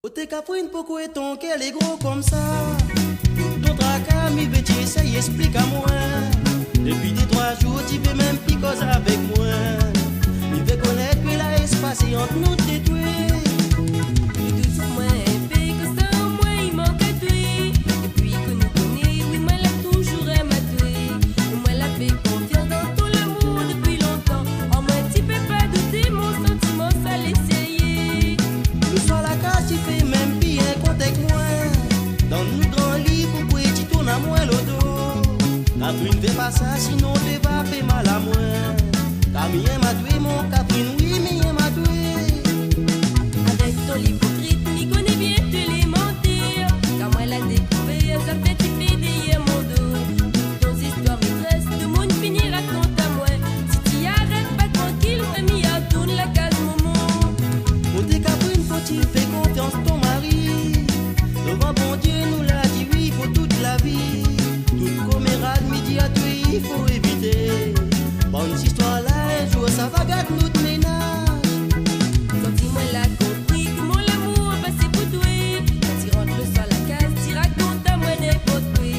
Côté caprine, pourquoi ton cœur est gros comme ça? Ton tracas, mi bêtier, ça y explique à moi. Depuis des 3 jours, tu fais même plus cause avec moi. Il veut connaître que la espace entre nous détruits. Catherine fais pas ça, sinon tu vas faire mal à moi. Camille m'a tué, mon Catherine, oui, mais m'a tué. Avec ton hypocrite, m'y connais bien te les mentir. Quand moi la découvert, ça fait tiper derrière mon dos. Toutes nos histoires maîtresses, tout le monde finira compte à moi. Si tu arrêtes pas tranquille, m'y retourne la case maman. Côté Catherine, faut-il faire confiance ton mari? Devant bon Dieu, nous l'a dit oui, pour toute la vie. Toute commérade, midi à tuer, il faut éviter. Bonne histoire là, un jour ça va gâter notre ménage. Senti-moi l'a compris que mon amour a passé pour toi. Quand tu rentres le soir à la case, tu racontes à moi n'importe quoi.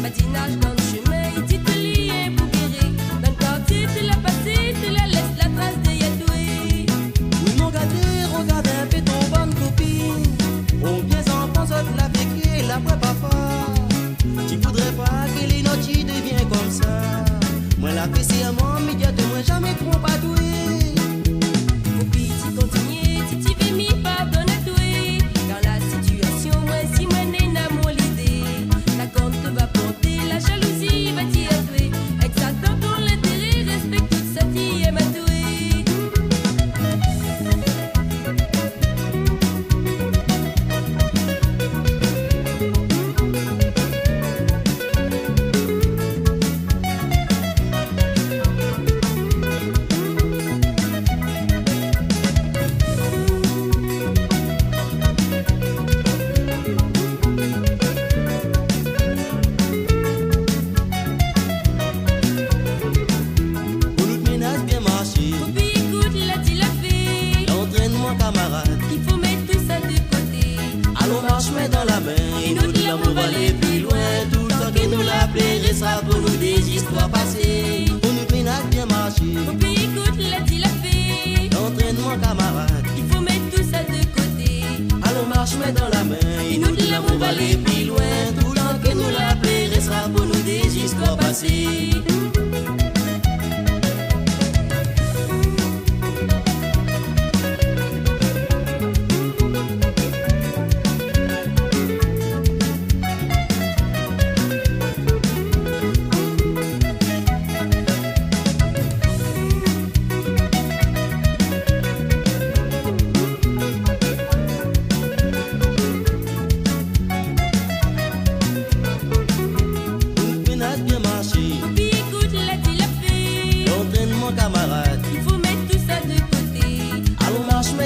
Patinage dans le chemin, il dit te lier pour guérir. Dans le quartier, tu l'as passé, tu la laisses la trace de toi. Oui, mon gâté, regarde un peu ton bonne copine. On bien s'en pense, la vécu, la voix pas fort. Tu voudrais pas que les notes deviennent comme ça. Moi la fais serment, immédiatement jamais trop pas doué. Faut puis tu continues, si tu veux m'y pardonne à toi. Dans la situation, moi si moi n'est n'a mon l'idée. La compte va porter, la jalousie va t'y atouer. Exactement pour l'intérêt, respecte toute sa fille et ma douée. Dans la main, et nous de l'amour va aller plus loin. Tout le temps que nous l'appelons restera pour nous des histoires passées. Pour nous ménage bien marcher. Faut puis écoute, l'a dit la fée. L'entraînement camarade, Il faut mettre tout ça de côté. allons marche mais dans la main, et nous de l'amour va aller plus loin. Tout le temps que nous l'appelons restera pour nous des histoires passées.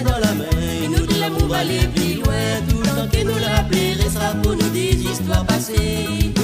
Dans la main, et nous de l'amour va aller plus loin. Tout le temps que nous l'appelons restera pour nous des histoires passées.